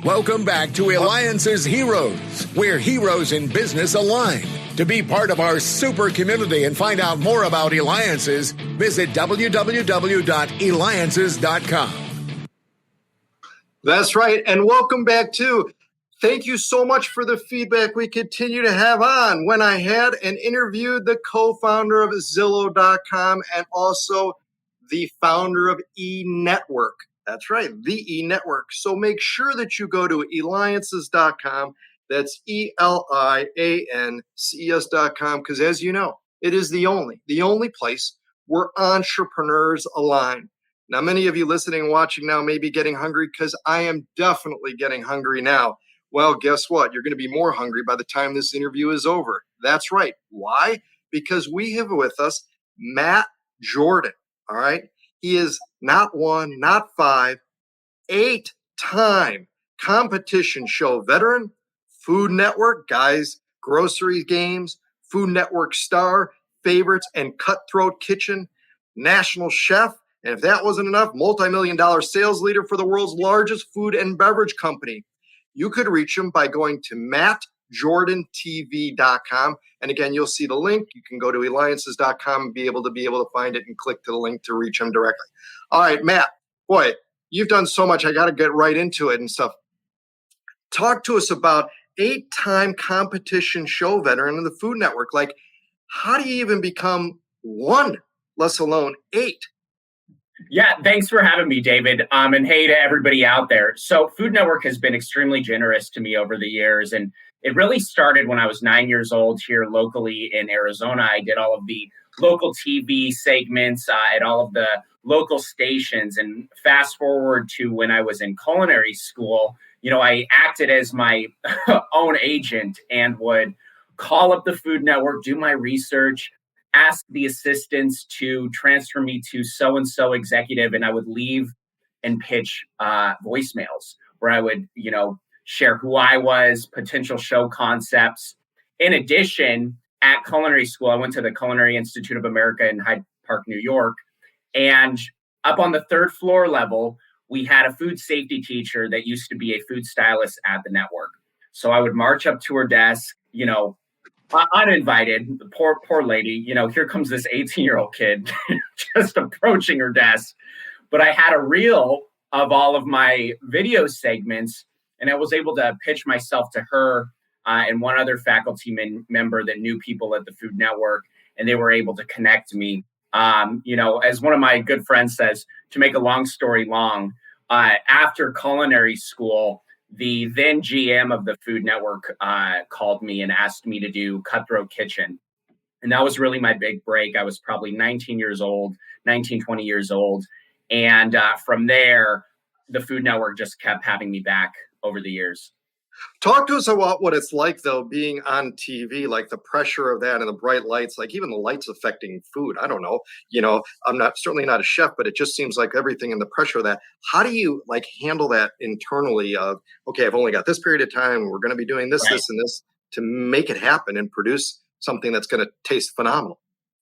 Welcome back to Eliances Heroes, where heroes in business align. To be part of our super community and find out more about Eliances, visit www.Eliances.com. That's right. And welcome back to. Thank you so much for the feedback we continue to have on when I had and interviewed the co-founder of Zillow.com and also the founder of eNetwork. That's right, the eNetwork. So make sure that you go to Eliances.com. That's Eliances.com, because as you know, it is the only place where entrepreneurs align. Now, many of you listening and watching now may be getting hungry, because I am definitely getting hungry now. Well, guess what? You're going to be more hungry by the time this interview is over. That's right. Why? Because we have with us Matt Jordan. All right. He is not one, not five, 8-time competition show veteran, Food Network, guys, grocery games, Food Network star, favorites, and Cutthroat Kitchen, national chef, and if that wasn't enough, multi-million-dollar sales leader for the world's largest food and beverage company. You could reach him by going to mattjordantv.com. And again, you'll see the link. You can go to Eliances.com and be able to find it and click to the link to reach him directly. All right, Matt, boy, you've done so much. I got to get right into it and stuff. Talk to us about 8-time competition show veteran of the Food Network. Like, how do you even become one, let alone 8? Yeah, thanks for having me, David. And hey to everybody out there. So Food Network has been extremely generous to me over the years. And it really started when I was 9 years old here locally in Arizona. I did all of the local TV segments at all of the local stations. And fast forward to when I was in culinary school, I acted as my own agent and would call up the Food Network, do my research, ask the assistants to transfer me to so-and-so executive, and I would leave and pitch voicemails where I would, share who I was, potential show concepts. In addition, at culinary school, I went to the Culinary Institute of America in Hyde Park, New York, and up on the 3rd floor level, we had a food safety teacher that used to be a food stylist at the network. So I would march up to her desk, uninvited, the poor lady, here comes this 18-year-old kid just approaching her desk. But I had a reel of all of my video segments, and I was able to pitch myself to her and one other faculty member that knew people at the Food Network, and they were able to connect me. As one of my good friends says, to make a long story long, after culinary school, the then GM of the Food Network called me and asked me to do Cutthroat Kitchen. And that was really my big break. I was probably 19, 20 years old. And from there, the Food Network just kept having me back over the years. Talk to us about what it's like, though, being on TV, like the pressure of that and the bright lights, like even the lights affecting food. I don't know. I'm certainly not a chef, but it just seems like everything and the pressure of that. How do you handle that internally of, okay, I've only got this period of time. We're going to be doing this, right, this, and this to make it happen and produce something that's going to taste phenomenal.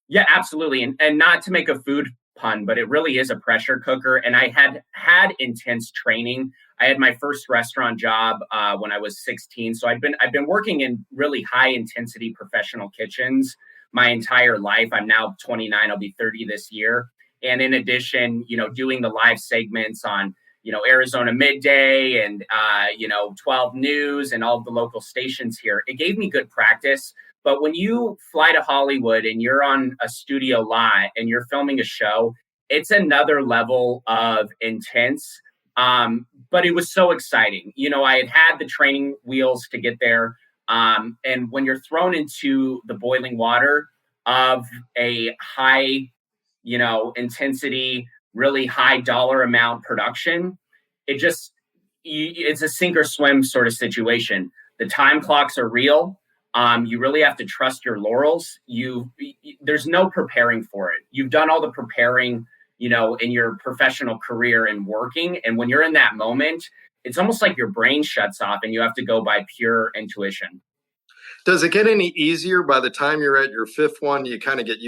Yeah, absolutely. And not to make a food pun, but it really is a pressure cooker. And I had intense training. I had my first restaurant job when I was 16. So I've been working in really high intensity professional kitchens my entire life. I'm now 29. I'll be 30 this year. And in addition, doing the live segments on, Arizona Midday and, 12 News and all of the local stations here, it gave me good practice. But when you fly to Hollywood and you're on a studio lot and you're filming a show, it's another level of intense. But it was so exciting. I had the training wheels to get there. And when you're thrown into the boiling water of a high, intensity, really high dollar amount production, it's a sink or swim sort of situation. The time clocks are real. You really have to trust your laurels. There's no preparing for it. You've done all the preparing, in your professional career and working. And when you're in that moment, it's almost like your brain shuts off and you have to go by pure intuition. Does it get any easier by the time you're at your 5th one? You kind of get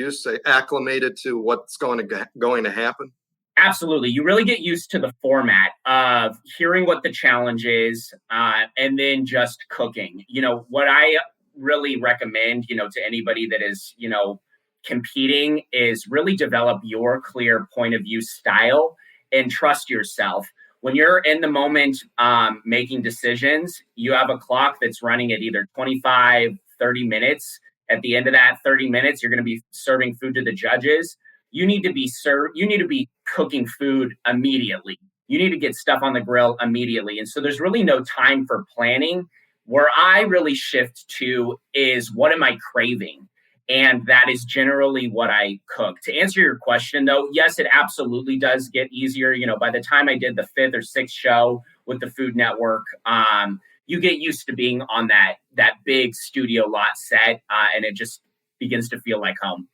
acclimated to what's going to happen? Absolutely. You really get used to the format of hearing what the challenge is, and then just cooking. What I really recommend, to anybody that is, competing is really develop your clear point of view style and trust yourself. When you're in the moment making decisions, you have a clock that's running at either 25, 30 minutes. At the end of that 30 minutes, you're going to be serving food to the judges. You need to be cooking food immediately. You need to get stuff on the grill immediately. And so there's really no time for planning. Where I really shift to is, what am I craving? And that is generally what I cook. To answer your question, though, yes, it absolutely does get easier. By the time I did the 5th or 6th show with the Food Network, you get used to being on that big studio lot set, and it just begins to feel like home.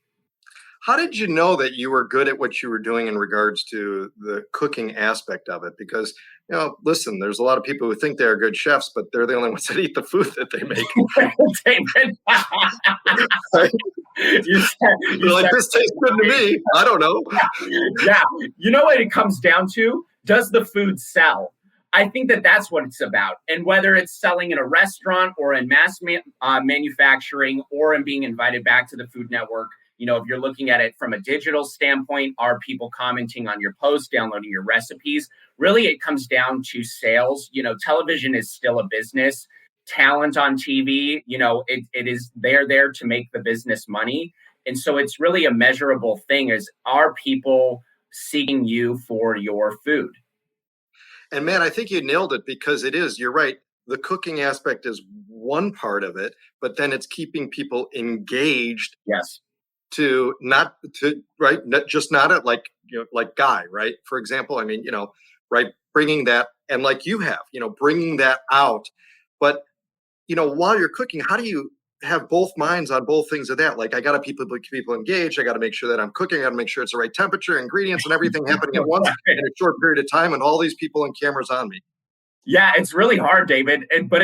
How did you know that you were good at what you were doing in regards to the cooking aspect of it? Because, listen, there's a lot of people who think they're good chefs, but they're the only ones that eat the food that they make. David. Right? You're like, this tastes good to me. I don't know. Yeah. You know what it comes down to? Does the food sell? I think that's what it's about. And whether it's selling in a restaurant or in mass manufacturing or in being invited back to the Food Network, if you're looking at it from a digital standpoint, are people commenting on your posts, downloading your recipes? Really, it comes down to sales. Television is still a business. Talent on TV, it is, they're there to make the business money. And so it's really a measurable thing, is, are people seeking you for your food? And man, I think you nailed it, because you're right. The cooking aspect is one part of it, but then it's keeping people engaged. Yes. Not at like Guy, right? For example, I mean, right, bringing that, and like you have, bringing that out. But, while you're cooking, how do you have both minds on both things of that? Like, I got to keep people engaged. I got to make sure that I'm cooking. I got to make sure it's the right temperature, ingredients, and everything happening at once in a short period of time, and all these people and cameras on me. Yeah, it's really hard, David. But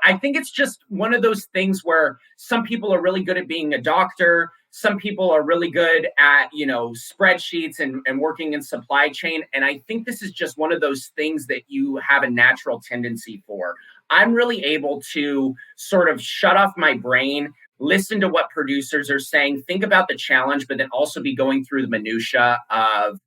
I think it's just one of those things where some people are really good at being a doctor. Some people are really good at, spreadsheets and working in supply chain. And I think this is just one of those things that you have a natural tendency for. I'm really able to sort of shut off my brain, listen to what producers are saying, think about the challenge, but then also be going through the minutia of,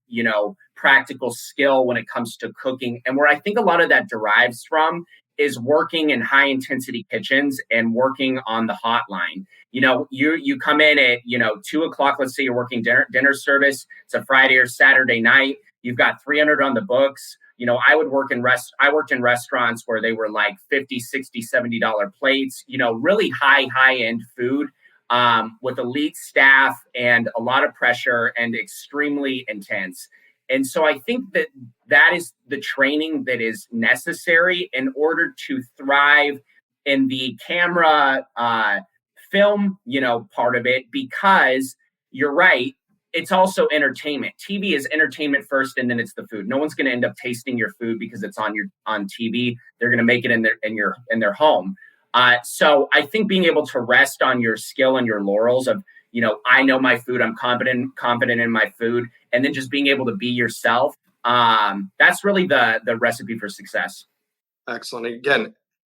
practical skill when it comes to cooking. And where I think a lot of that derives from is working in high intensity kitchens and working on the hotline. You come in at, 2:00, let's say you're working dinner service. It's a Friday or Saturday night. You've got 300 on the books. I worked in restaurants where they were like $50, $60, $70 plates, really high end food, with elite staff and a lot of pressure and extremely intense. And so I think that is the training that is necessary in order to thrive in the camera, film, part of it, because you're right. It's also entertainment. TV is entertainment first, and then it's the food. No one's going to end up tasting your food because it's on TV. They're going to make it in their home. So I think being able to rest on your skill and your laurels of, I know my food, I'm confident in my food, and then just being able to be yourself. That's really the recipe for success. Excellent. Again,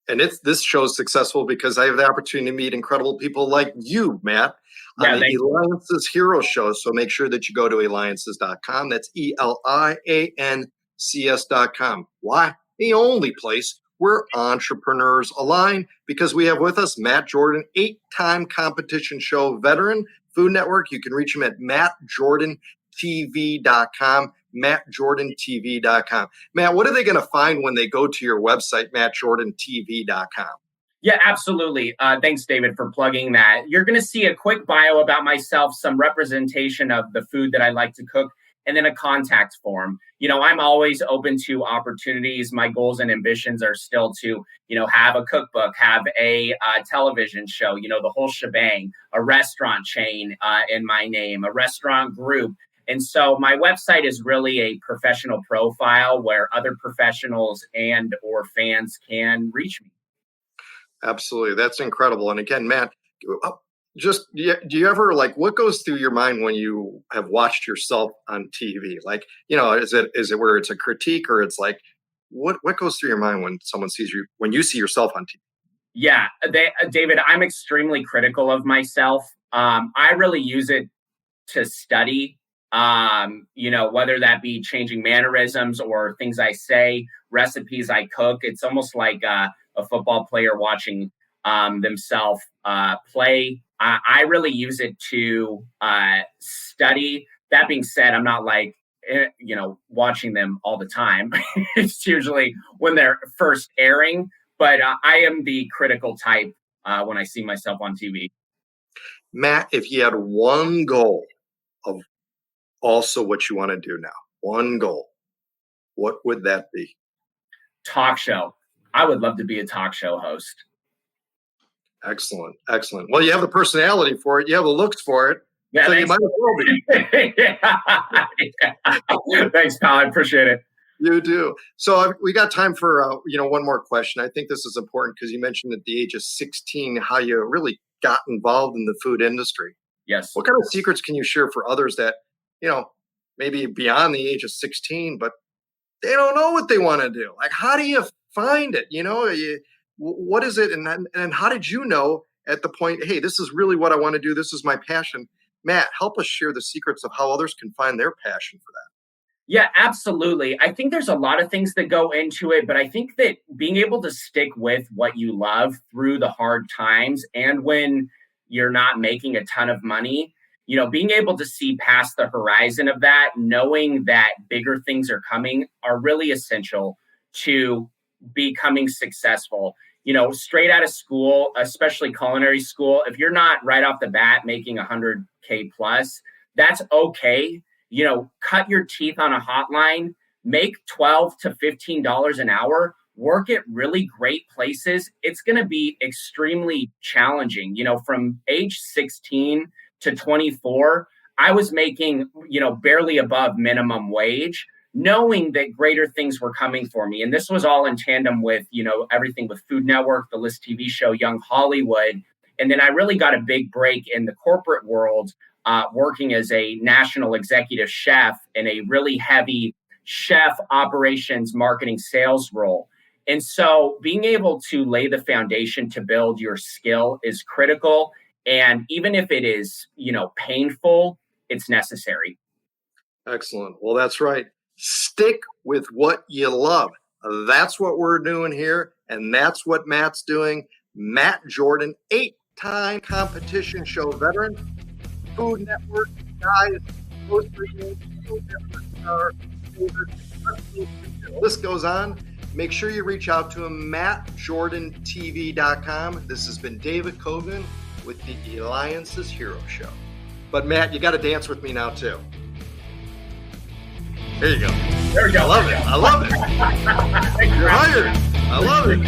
and this show is successful because I have the opportunity to meet incredible people like you, Matt, on the Eliances Heroes Show. So make sure that you go to Eliances.com. That's ELIANCS.com. Why? The only place where entrepreneurs align, because we have with us Matt Jordan, 8-time competition show veteran, Food Network. You can reach him at mattjordantv.com, mattjordantv.com. Matt, what are they going to find when they go to your website, mattjordantv.com? Yeah, absolutely. Thanks, David, for plugging that. You're going to see a quick bio about myself, some representation of the food that I like to cook, and then a contact form. I'm always open to opportunities. My goals and ambitions are still to, have a cookbook, have a television show, the whole shebang, a restaurant chain in my name, a restaurant group. And so my website is really a professional profile where other professionals and or fans can reach me. Absolutely. That's incredible. And again, Matt, Just do you ever like what goes through your mind when you have watched yourself on TV? Like, is it where it's a critique or it's like what goes through your mind when someone sees you when you see yourself on TV? Yeah, David, I'm extremely critical of myself. I really use it to study, whether that be changing mannerisms or things I say, recipes I cook. It's almost like a football player watching themselves play. I really use it to study. That being said, I'm not like, watching them all the time. It's usually when they're first airing, but I am the critical type when I see myself on TV. Matt, if you had one goal of also what you want to do now, one goal, what would that be? Talk show. I would love to be a talk show host. Excellent. Well, you have the personality for it. You have the looks for it. Yeah, so you might as well be. Thanks, pal. I appreciate it. You do. So we got time for one more question. I think this is important because you mentioned at the age of 16 how you really got involved in the food industry. Yes. What kind of secrets can you share for others that maybe beyond the age of 16, but they don't know what they want to do? Like, how do you find it? What is it? And how did you know at the point, hey, this is really what I want to do. This is my passion. Matt, help us share the secrets of how others can find their passion for that. Yeah, absolutely. I think there's a lot of things that go into it, but I think that being able to stick with what you love through the hard times and when you're not making a ton of money, being able to see past the horizon of that, knowing that bigger things are coming are really essential to becoming successful. Straight out of school, especially culinary school, if you're not right off the bat making 100K plus, that's okay. Cut your teeth on a hotline, make $12 to $15 an hour, work at really great places. It's going to be extremely challenging. From age 16 to 24, I was making, barely above minimum wage, knowing that greater things were coming for me. And this was all in tandem with, everything with Food Network, the List TV show, Young Hollywood. And then I really got a big break in the corporate world, working as a national executive chef in a really heavy chef operations, marketing, sales role. And so being able to lay the foundation to build your skill is critical. And even if it is, painful, it's necessary. Excellent. Well, that's right. Stick with what you love. That's what we're doing here. And that's what Matt's doing. Matt Jordan, 8-time competition show veteran, Food Network guys, Food Network star, the list goes on. Make sure you reach out to him, mattjordantv.com. This has been David Cogan with the Eliances Heroes Show. But Matt, you got to dance with me now too. There you go. There we go. I love it. You're hired. I love it.